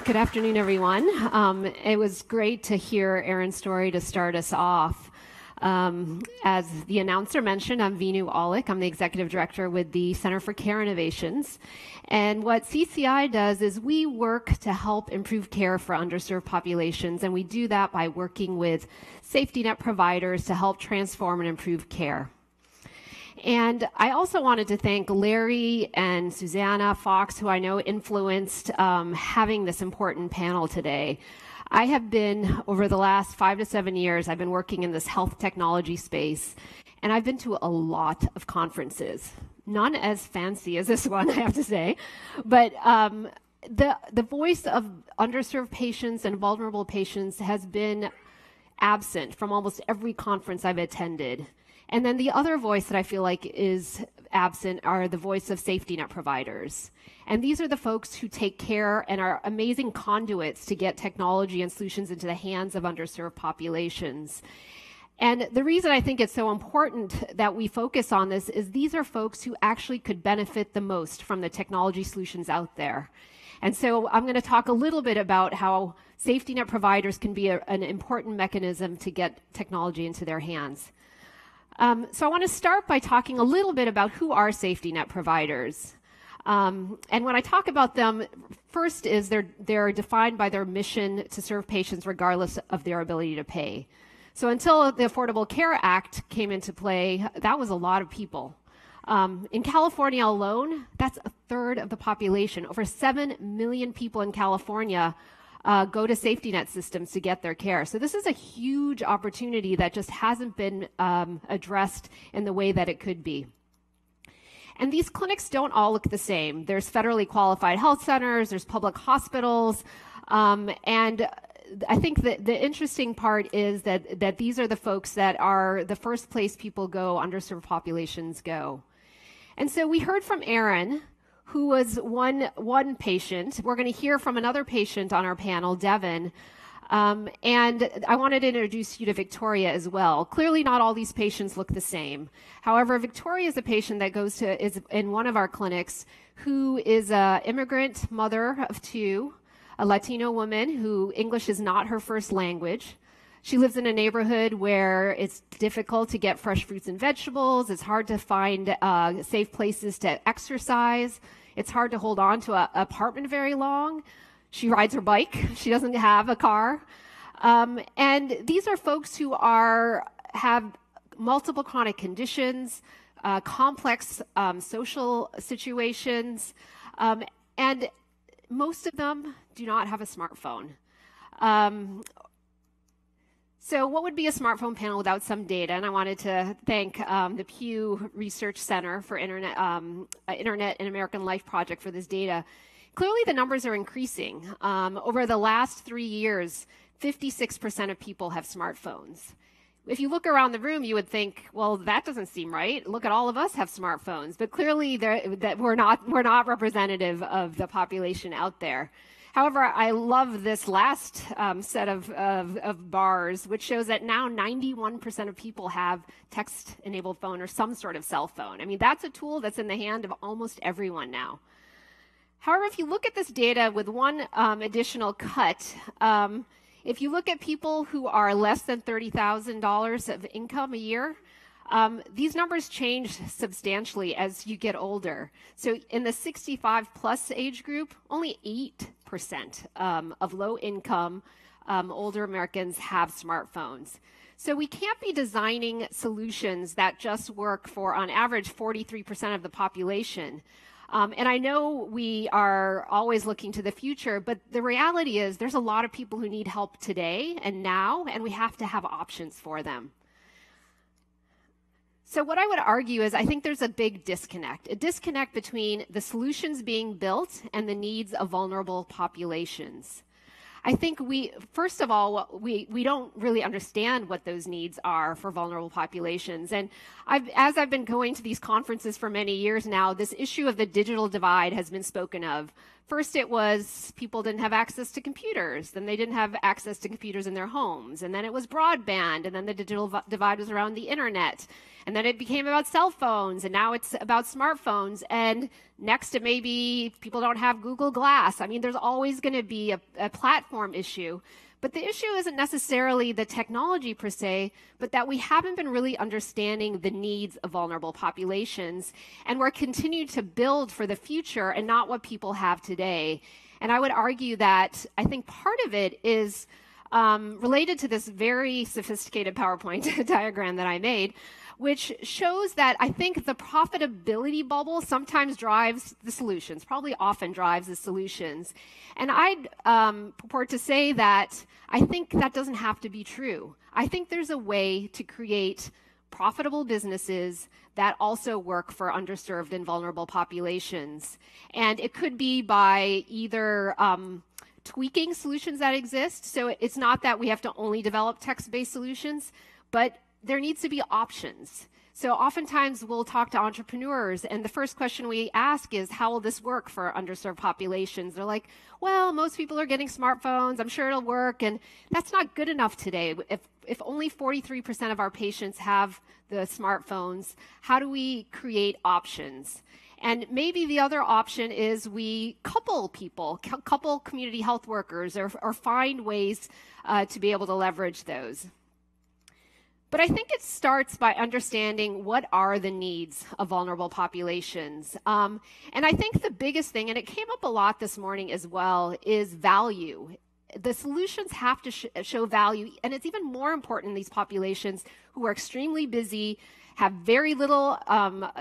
Good afternoon, everyone. It was great to hear Aaron's story to start us off. As the announcer mentioned, I'm Veenu Aulakh. I'm the Executive Director with the Center for Care Innovations. And what CCI does is we work to help improve care for underserved populations, and we do that by working with safety net providers to help transform and improve care. And I also wanted to thank Larry and Susanna Fox, who I know influenced having this important panel today. I have been, over the last 5 to 7 years, I've been working in this health technology space, and I've been to a lot of conferences. None as fancy as this one, I have to say, but the voice of underserved patients and vulnerable patients has been absent from almost every conference I've attended. And then the other voice that I feel like is absent are the voice of safety net providers. And these are the folks who take care and are amazing conduits to get technology and solutions into the hands of underserved populations. And the reason I think it's so important that we focus on this is these are folks who actually could benefit the most from the technology solutions out there. And so I'm going to talk a little bit about how safety net providers can be an important mechanism to get technology into their hands. So I want to start by talking a little bit about who are safety net providers. And when I talk about them, first is they're defined by their mission to serve patients regardless of their ability to pay. So until the Affordable Care Act came into play, that was a lot of people. In California alone, that's a third of the population. Over 7 million people in California go to safety net systems to get their care. So this is a huge opportunity that just hasn't been addressed in the way that it could be. And these clinics don't all look the same. There's federally qualified health centers, there's public hospitals, and I think that the interesting part is that these are the folks that are the first place people go, underserved populations go. And so we heard from Aaron, who was one patient. We're going to hear from another patient on our panel, Devin. And I wanted to introduce you to Victoria as well. Clearly not all these patients look the same. However, Victoria is a patient that is in one of our clinics who is an immigrant mother of 2, a Latino woman who English is not her first language. She lives in a neighborhood where it's difficult to get fresh fruits and vegetables. It's hard to find safe places to exercise. It's hard to hold on to an apartment very long. She rides her bike. She doesn't have a car. And these are folks who have multiple chronic conditions, complex social situations, and most of them do not have a smartphone. So what would be a smartphone panel without some data? And I wanted to thank the Pew Research Center for Internet and American Life Project for this data. Clearly the numbers are increasing. Over the last 3 years, 56% of people have smartphones. If you look around the room, you would think, well, that doesn't seem right. Look at all of us have smartphones. But clearly that we're not representative of the population out there. However, I love this last set of bars, which shows that now 91% of people have text-enabled phone or some sort of cell phone. I mean, that's a tool that's in the hand of almost everyone now. However, if you look at this data with one additional cut, if you look at people who are less than $30,000 of income a year, these numbers change substantially as you get older. So in the 65 plus age group, only 8% of low income older Americans have smartphones. So we can't be designing solutions that just work for, on average, 43% of the population. And I know we are always looking to the future, but the reality is there's a lot of people who need help today and now, and we have to have options for them. So what I would argue is I think there's a big disconnect, a disconnect between the solutions being built and the needs of vulnerable populations. I think first of all, we don't really understand what those needs are for vulnerable populations. And as I've been going to these conferences for many years now, this issue of the digital divide has been spoken of First, it was people didn't have access to computers. Then they didn't have access to computers in their homes. And then it was broadband. And then the digital divide was around the internet. And then it became about cell phones. And now it's about smartphones. And next, it may be people don't have Google Glass. I mean, there's always going to be a platform issue. But the issue isn't necessarily the technology per se, but that we haven't been really understanding the needs of vulnerable populations, and we're continuing to build for the future and not what people have today. And I would argue that I think part of it is related to this very sophisticated PowerPoint diagram that I made, which shows that I think the profitability bubble sometimes drives the solutions, probably often drives the solutions. And I'd purport to say that I think that doesn't have to be true. I think there's a way to create profitable businesses that also work for underserved and vulnerable populations. And it could be by either tweaking solutions that exist. So it's not that we have to only develop text-based solutions, but there needs to be options. So oftentimes we'll talk to entrepreneurs, and the first question we ask is, how will this work for underserved populations? They're like, well, most people are getting smartphones. I'm sure it'll work. And that's not good enough today. If only 43% of our patients have the smartphones, how do we create options? And maybe the other option is we couple people, couple community health workers, or find ways to be able to leverage those. But I think it starts by understanding what are the needs of vulnerable populations. And I think the biggest thing, and it came up a lot this morning as well, is value. The solutions have to show value, and it's even more important in these populations who are extremely busy, have very little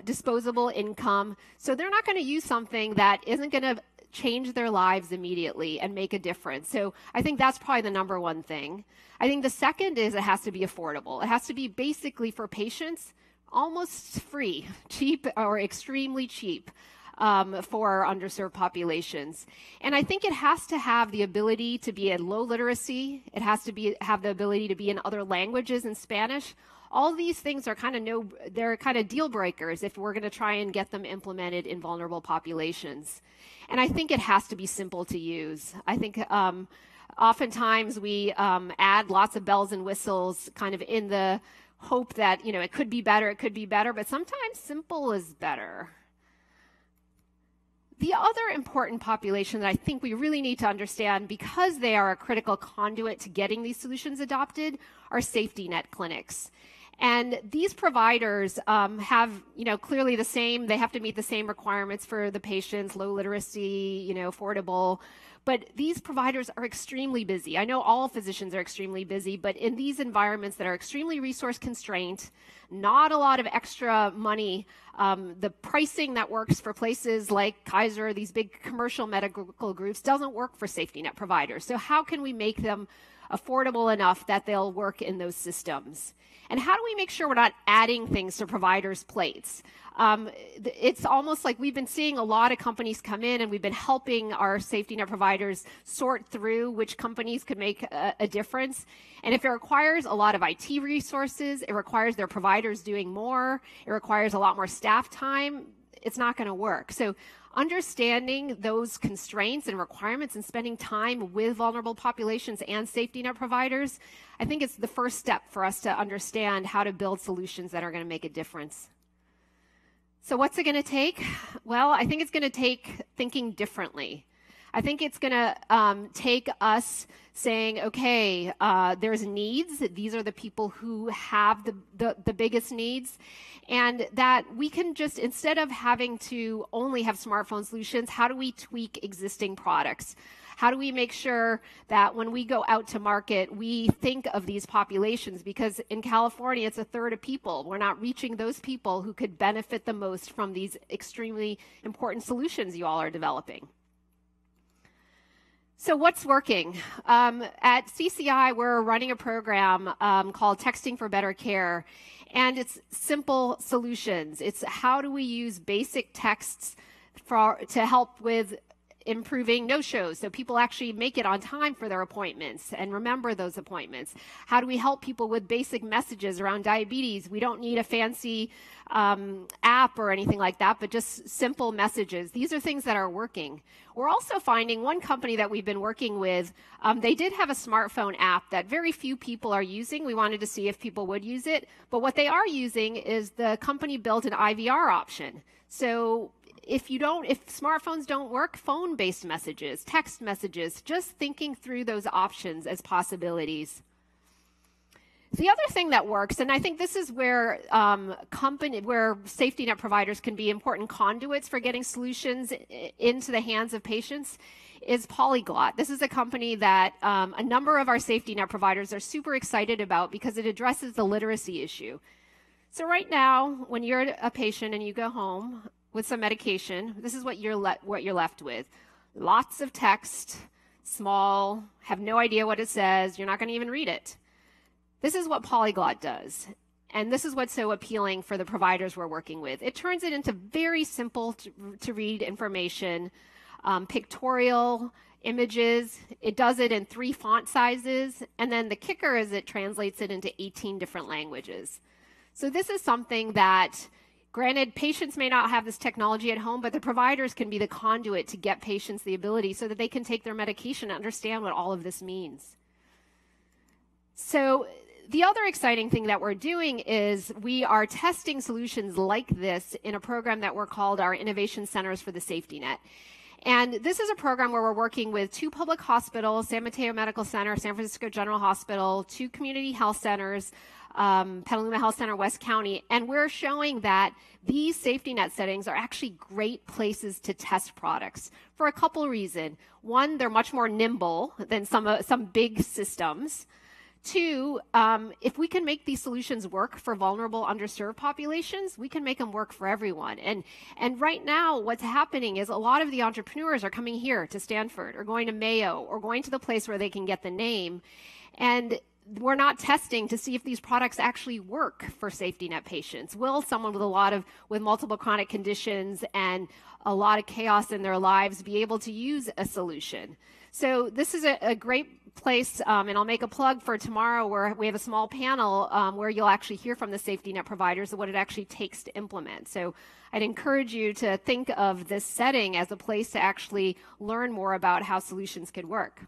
disposable income, so they're not going to use something that isn't going to change their lives immediately and make a difference. So I think that's probably the number one thing. I think the second is it has to be affordable. It has to be basically for patients almost free, cheap or extremely cheap for underserved populations. And I think it has to have the ability to be at low literacy. It has to have the ability to be in other languages in Spanish. All these things are they're kind of deal breakers if we're going to try and get them implemented in vulnerable populations. And I think it has to be simple to use. I think oftentimes we add lots of bells and whistles kind of in the hope that, it could be better, but sometimes simple is better. The other important population that I think we really need to understand, because they are a critical conduit to getting these solutions adopted, are safety net clinics. And these providers have, clearly they have to meet the same requirements for the patients, low literacy, affordable. But these providers are extremely busy. I know all physicians are extremely busy, but in these environments that are extremely resource constrained, not a lot of extra money, the pricing that works for places like Kaiser, these big commercial medical groups, doesn't work for safety net providers. So how can we make them affordable enough that they'll work in those systems? And how do we make sure we're not adding things to providers' plates? It's almost like we've been seeing a lot of companies come in, and we've been helping our safety net providers sort through which companies could make a difference. And if it requires a lot of IT resources, it requires their providers doing more, it requires a lot more staff time, it's not going to work. So understanding those constraints and requirements and spending time with vulnerable populations and safety net providers, I think it's the first step for us to understand how to build solutions that are going to make a difference. So what's it going to take? Well, I think it's going to take thinking differently. I think it's going to take us saying, okay, there's needs. These are the people who have the biggest needs. And that we can just, instead of having to only have smartphone solutions, how do we tweak existing products? How do we make sure that when we go out to market, we think of these populations? Because in California, it's a third of people. We're not reaching those people who could benefit the most from these extremely important solutions you all are developing. So what's working? At CCI, we're running a program called Texting for Better Care, and it's simple solutions. It's how do we use basic texts to help with improving no-shows so people actually make it on time for their appointments and remember those appointments? How do we help people with basic messages around diabetes? We don't need a fancy app or anything like that, but just simple messages. These are things that are working. We're also finding one company that we've been working with, they did have a smartphone app that very few people are using. We wanted to see if people would use it, but what they are using is the company built an IVR option. So if smartphones don't work, phone-based messages, text messages, just thinking through those options as possibilities. The other thing that works, and I think this is where where safety net providers can be important conduits for getting solutions into the hands of patients, is Polyglot. This is a company that a number of our safety net providers are super excited about because it addresses the literacy issue. So right now, when you're a patient and you go home with some medication, this is what you're left with. Lots of text, small, have no idea what it says, you're not going to even read it. This is what Polyglot does, and this is what's so appealing for the providers we're working with. It turns it into very simple to read information, pictorial images. It does it in 3 font sizes, and then the kicker is it translates it into 18 different languages. So this is something that, granted, patients may not have this technology at home, but the providers can be the conduit to get patients the ability so that they can take their medication and understand what all of this means. So the other exciting thing that we're doing is we are testing solutions like this in a program that we're called our Innovation Centers for the Safety Net. And this is a program where we're working with 2 public hospitals, San Mateo Medical Center, San Francisco General Hospital, 2 community health centers, Petaluma Health Center, West County, and we're showing that these safety net settings are actually great places to test products for a couple of reasons. One, they're much more nimble than some big systems. 2, if we can make these solutions work for vulnerable, underserved populations, we can make them work for everyone. And right now, what's happening is a lot of the entrepreneurs are coming here to Stanford or going to Mayo or going to the place where they can get the name. And we're not testing to see if these products actually work for safety net patients. Will someone with multiple chronic conditions and a lot of chaos in their lives be able to use a solution? So this is a great place, and I'll make a plug for tomorrow where we have a small panel where you'll actually hear from the safety net providers of what it actually takes to implement. So I'd encourage you to think of this setting as a place to actually learn more about how solutions could work.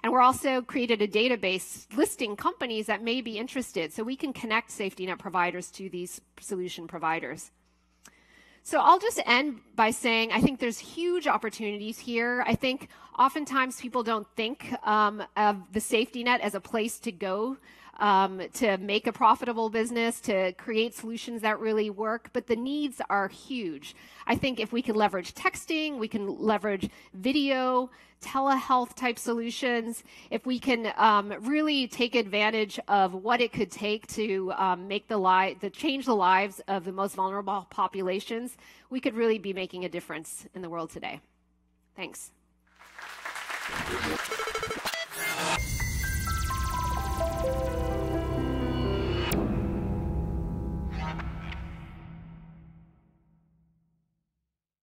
And we're also created a database listing companies that may be interested so we can connect safety net providers to these solution providers. So I'll just end by saying I think there's huge opportunities here. I think oftentimes people don't think of the safety net as a place to go to make a profitable business, to create solutions that really work, but the needs are huge. I think if we can leverage texting, we can leverage video, telehealth type solutions, if we can really take advantage of what it could take to change the lives of the most vulnerable populations, we could really be making a difference in the world today. Thanks.